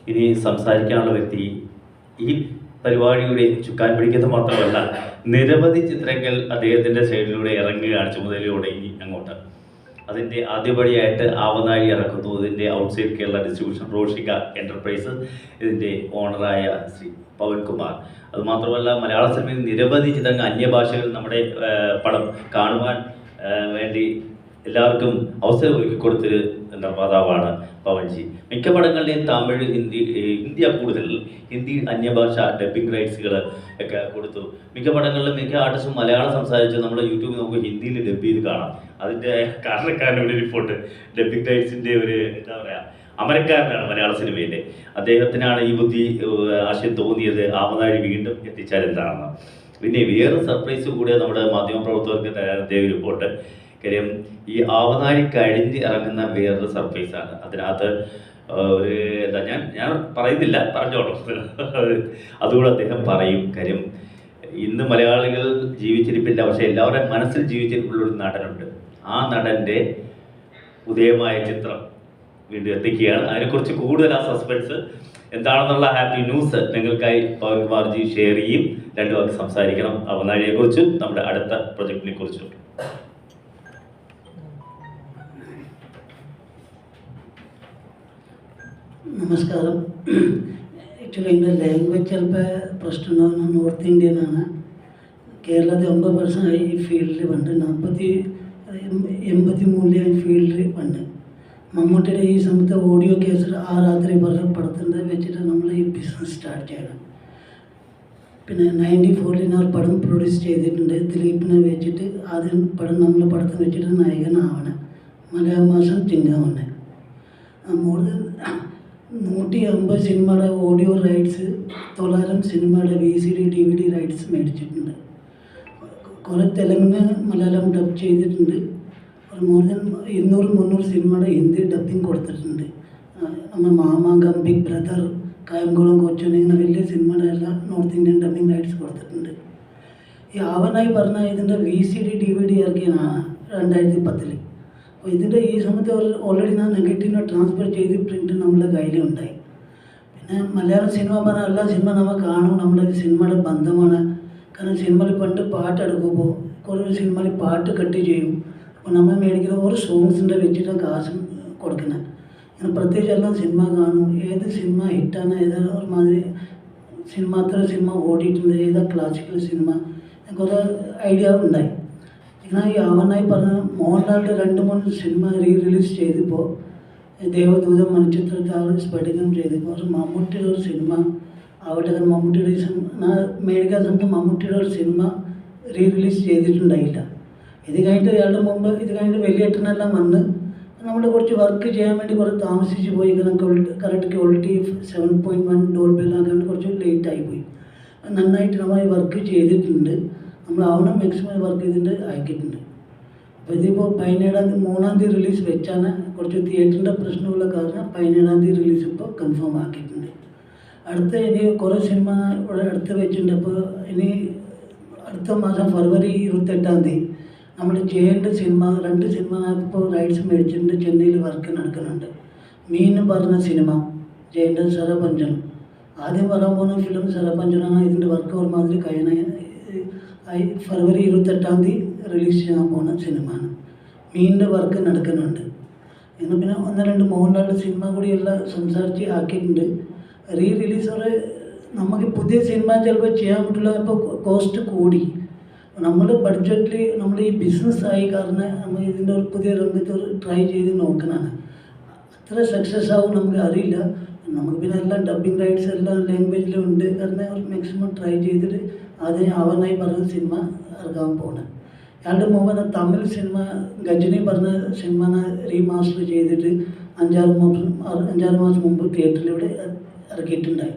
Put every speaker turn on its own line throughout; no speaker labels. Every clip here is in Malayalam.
ഇനി സംസാരിക്കാനുള്ള വ്യക്തി ഈ പരിപാടിയുടെ ചുക്കാൻ പിടിക്കുന്നത് മാത്രമല്ല, നിരവധി ചിത്രങ്ങൾ അദ്ദേഹത്തിൻ്റെ സൈഡിലൂടെ ഇറങ്ങുകയാണ് ചുമതലയോടെ ഇനി അങ്ങോട്ട്. അതിൻ്റെ ആദ്യപടിയായിട്ട് ആവനാഴി ഇറക്കുന്നു. ഇതിൻ്റെ outside Kerala distribution Roshika enterprises, ഇതിൻ്റെ ഓണറായ ശ്രീ പവൻകുമാർ. അതുമാത്രമല്ല, മലയാള സിനിമയിൽ നിരവധി ചിത്രങ്ങൾ അന്യഭാഷകളിൽ നമ്മുടെ പടം കാണുവാൻ വേണ്ടി എല്ലാവർക്കും അവസരം ഒരുക്കി കൊടുത്തൊരു നിർമ്മാതാവാണ് പവൻജി. മിക്ക പടങ്ങളുടെയും തമിഴ്, ഹിന്ദി കൂടുതൽ, ഹിന്ദി അന്യഭാഷ ഡബ്ബിംഗ് റൈറ്റ്സുകൾ ഒക്കെ കൊടുത്തു. മിക്ക പടങ്ങളിലും മിക്ക ആർട്ടിസ്റ്റും മലയാളം സംസാരിച്ച് നമ്മുടെ യൂട്യൂബിൽ നമുക്ക് ഹിന്ദിയിൽ ഡബ് ചെയ്ത് കാണാം. അതിൻ്റെ കാരണക്കാരൻ്റെ ഒരു റിപ്പോർട്ട്, ഡബ്ബിംഗ് റൈറ്റ്സിൻ്റെ ഒരു എന്താ പറയുക, അമരക്കാരനാണ് മലയാള സിനിമയിലെ. അദ്ദേഹത്തിനാണ് ഈ ബുദ്ധി ആശയം തോന്നിയത്, ആവനാഴി വീണ്ടും എത്തിച്ചാൽ എന്താണെന്ന്. പിന്നെ വേറെ സർപ്രൈസ് കൂടെ നമ്മുടെ മാധ്യമപ്രവർത്തകർക്ക് തരാൻ അദ്ദേഹം റിപ്പോർട്ട്. കാര്യം ഈ ആവനാഴി കഴിഞ്ഞ് ഇറങ്ങുന്ന വേറൊരു സർപ്രൈസാണ്. അതിനകത്ത് ഒരു എന്താ, ഞാൻ പറയുന്നില്ല, പറഞ്ഞോളൂ, അതുകൂടെ അദ്ദേഹം പറയും. കാര്യം ഇന്ന് മലയാളികൾ ജീവിച്ചിരിപ്പില്ല, പക്ഷേ എല്ലാവരുടെയും മനസ്സിൽ ജീവിച്ചിരിപ്പുള്ളൊരു നടനുണ്ട്. ആ നടൻ്റെ ഉദയമായ ചിത്രം വീണ്ടും എത്തിക്കുകയാണ്. അതിനെക്കുറിച്ച് കൂടുതൽ ആ സസ്പെൻസ് എന്താണെന്നുള്ള ഹാപ്പി ന്യൂസ് നിങ്ങൾക്കായി പവൻകുമാർജി ഷെയർ ചെയ്യും. രണ്ടു വാക്ക് സംസാരിക്കണം ആവനാഴിയെക്കുറിച്ചും നമ്മുടെ അടുത്ത പ്രൊജക്റ്റിനെ കുറിച്ചും.
നമസ്കാരം. ആക്ച്വലി എൻ്റെ ലാംഗ്വേജ് ചിലപ്പോൾ പ്രശ്നമുണ്ടാകുന്ന നോർത്ത് ഇന്ത്യനാണ്. കേരളത്തിൽ 9% ഈ ഫീൽഡിൽ പണ്ട് 83 ഈ ഫീൽഡിൽ പണ്ട് മമ്മൂട്ടിയുടെ ഈ സമയത്ത് ഓഡിയോ കേസിൽ ആ രാത്രി പറഞ്ഞ പടത്തിൻ്റെ വെച്ചിട്ട് നമ്മൾ ഈ ബിസിനസ് സ്റ്റാർട്ട് ചെയ്യണം. പിന്നെ 94 പടം പ്രൊഡ്യൂസ് ചെയ്തിട്ടുണ്ട്. ദിലീപിനെ വെച്ചിട്ട് ആദ്യം പടം നമ്മൾ പടത്തിൽ വെച്ചിട്ട് നായകനാവണം. മലയാള മാസം ചിങ്ങാവണേ. മോഡൽ 150 സിനിമയുടെ ഓഡിയോ റൈറ്റ്സ്, 900 സിനിമയുടെ VCD DVD റൈറ്റ്സ് മേടിച്ചിട്ടുണ്ട്. കുറേ തെലുങ്ക് മലയാളം ഡബ് ചെയ്തിട്ടുണ്ട്. ഒരു മോർ ദാൻ 200-300 സിനിമയുടെ ഹിന്ദി ഡബിങ് കൊടുത്തിട്ടുണ്ട്. നമ്മൾ മാമാങ്കം, ബിഗ് ബ്രദർ, കായംകുളം, കൊച്ചൻ, ഇങ്ങനെ വലിയ സിനിമയുടെ എല്ലാം നോർത്ത് ഇന്ത്യൻ ഡബിങ് റൈറ്റ്സ് കൊടുത്തിട്ടുണ്ട്. ഈ ആവനായി പറഞ്ഞ ഇതിൻ്റെ VCD DVD ഇറക്കിയാണ് 2010. അപ്പോൾ ഇതിൻ്റെ ഈ സമയത്ത് ഓൾറെഡി ഞാൻ നെഗറ്റീവിനെ ട്രാൻസ്ഫർ ചെയ്ത് പ്രിൻറ്റ് നമ്മുടെ കയ്യിലുണ്ടായി. പിന്നെ മലയാള സിനിമ പറഞ്ഞാൽ എല്ലാ സിനിമ നമ്മൾ കാണും, നമ്മുടെ സിനിമയുടെ ബന്ധമാണ്. കാരണം സിനിമയിൽ പണ്ട് പാട്ടെടുക്കുമ്പോൾ കുറേ സിനിമയിൽ പാട്ട് കട്ട് ചെയ്യും. അപ്പോൾ നമ്മൾ മേടിക്കുന്ന ഓരോ സോങ്സിൻ്റെ വെച്ചിട്ട് കാശും കൊടുക്കുന്നത്. അങ്ങനെ പ്രത്യേകിച്ച് എല്ലാം സിനിമ കാണും, ഏത് സിനിമ ഹിറ്റാണ്, ഏത് ഒരുമാതിരി സിനിമ അത്ര സിനിമ ഓടിയിട്ടുണ്ട്, ഏതാ ക്ലാസിക്കൽ സിനിമ, കുറേ ഐഡിയ ഉണ്ടായി. എന്നാൽ ഈ ആവനായി പറഞ്ഞ മോഹൻലാലിൻ്റെ 2-3 സിനിമ റിലീസ് ചെയ്തപ്പോൾ, ദേവദൂതം, മണിച്ചിത്രത്താഴ്, സ്ഫടികം ചെയ്തപ്പോൾ, ഒരു മമ്മൂട്ടിയുടെ ഒരു സിനിമ ആവട്ടെ, മമ്മൂട്ടിയുടെ മേടിക്കാൻ സമയത്ത് മമ്മൂട്ടിയുടെ ഒരു സിനിമ റിലീസ് ചെയ്തിട്ടുണ്ടായില്ല. ഇത് കഴിഞ്ഞിട്ട് അയാളുടെ മുമ്പ് ഇത് കഴിഞ്ഞിട്ട് വലിയേട്ടനെല്ലാം വന്ന് നമ്മൾ കുറച്ച് വർക്ക് ചെയ്യാൻ വേണ്ടി കുറച്ച് താമസിച്ച് പോയി. കറക്റ്റ് ക്വാളിറ്റി 7.1 ഡോൾബിലാക്കാണ്ട് കുറച്ച് ലേറ്റായി പോയി. നന്നായിട്ട് നമ്മൾ വർക്ക് ചെയ്തിട്ടുണ്ട്. നമ്മൾ ആവണ മാക്സിമം വർക്ക് ചെയ്തിട്ട് അയക്കിയിട്ടുണ്ട്. അപ്പോൾ ഇതിപ്പോൾ 17-3 റിലീസ് വെച്ചാണ്. കുറച്ച് തിയേറ്ററിൻ്റെ പ്രശ്നമുള്ള കാരണം 17 റിലീസ് ഇപ്പോൾ കൺഫേം ആക്കിയിട്ടുണ്ട്. അടുത്ത ഇനി കുറേ സിനിമ ഇവിടെ അടുത്ത് വെച്ചിട്ടുണ്ട്. അപ്പോൾ ഇനി അടുത്ത മാസം ഫെബ്രുവരി 28 നമ്മൾ ചെയ്യേണ്ട സിനിമ 2 സിനിമ ഇപ്പോൾ റൈറ്റ്സ് മേടിച്ചിട്ടുണ്ട്. ചെന്നൈയിൽ വർക്ക് നടക്കുന്നുണ്ട്. മീൻ പറഞ്ഞ സിനിമ ചെയ്യേണ്ടത് സരപഞ്ചനം. ആദ്യം പറയാൻ പോകുന്ന ഫിലിം സരപഞ്ചനാണ്. ഇതിൻ്റെ വർക്ക് ഒരുമാതിരി ഫെബ്രുവരി 28 റിലീസ് ചെയ്യാൻ പോകുന്ന സിനിമയാണ്. മീനിൻ്റെ വർക്ക് നടക്കുന്നുണ്ട്. ഇന്ന് പിന്നെ 1-2 മോഹൻലാലിൻ്റെ സിനിമ കൂടി എല്ലാം സംസാരിച്ച് ആക്കിയിട്ടുണ്ട്. റിലീസറ് നമുക്ക് പുതിയ സിനിമ ചിലപ്പോൾ ചെയ്യാൻ പറ്റില്ല. ഇപ്പോൾ കോസ്റ്റ് കൂടി. നമ്മൾ ബഡ്ജറ്റിൽ നമ്മൾ ഈ ബിസിനസ് ആയി കാരണം നമ്മൾ ഇതിൻ്റെ ഒരു പുതിയ രംഗത്ത് ട്രൈ ചെയ്ത് നോക്കണതാണ്. അത്ര സക്സസ് ആവും നമുക്ക് അറിയില്ല. നമുക്ക് പിന്നെ എല്ലാം ഡബിങ് റൈറ്റ്സ് എല്ലാം ലാംഗ്വേജിലും ഉണ്ട്. കാരണം ഒരു മാക്സിമം ട്രൈ ചെയ്തിട്ട് ആദ്യം ആവനായി പറഞ്ഞ സിനിമ ഇറക്കാൻ പോകണം. അയാളുടെ മുമ്പ് തമിഴ് സിനിമ ഗജനി പറഞ്ഞ സിനിമ റീമാസ്റ്റർ ചെയ്തിട്ട് 5-6 മാസം മുമ്പ് തിയേറ്ററിലൂടെ ഇറക്കിയിട്ടുണ്ടായി.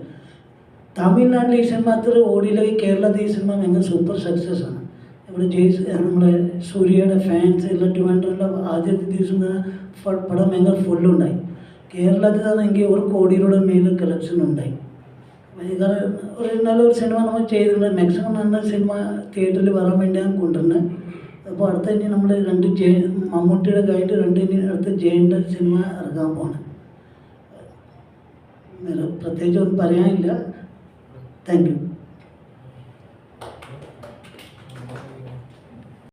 തമിഴ്നാട്ടിൽ ഈ സിനിമ അത്ര ഓടിയില്ല. ഈ കേരളത്തിൽ ഈ സിനിമ ഭയങ്കര സൂപ്പർ സക്സസ് ആണ്. ഇവിടെ നമ്മുടെ സൂര്യയുടെ ഫാൻസ് എല്ലാം ഡിമാൻഡെല്ലാം ആദ്യത്തെ ദിവസം പടം ഭയങ്കര ഫുള്ളുണ്ടായി. കേരളത്തിലാണെങ്കിൽ 1 കോടിയുടെ മേലെ കളക്ഷൻ ഉണ്ടായി. ഒരു നല്ലൊരു സിനിമ നമ്മൾ ചെയ്തിട്ടുണ്ട്. മാക്സിമം നല്ല സിനിമ തിയേറ്ററിൽ വരാൻ വേണ്ടിയാണ് കൊണ്ടുവരുന്നത്. അപ്പോൾ അടുത്ത ഇനി നമ്മൾ 2 മമ്മൂട്ടിയുടെ കഴിഞ്ഞിട്ട് 2 ഇനി അടുത്ത ജയൻ്റെ സിനിമ ഇറക്കാൻ പോകണം. വേറെ പ്രത്യേകിച്ച് ഒന്നും പറയാനില്ല. Thank you.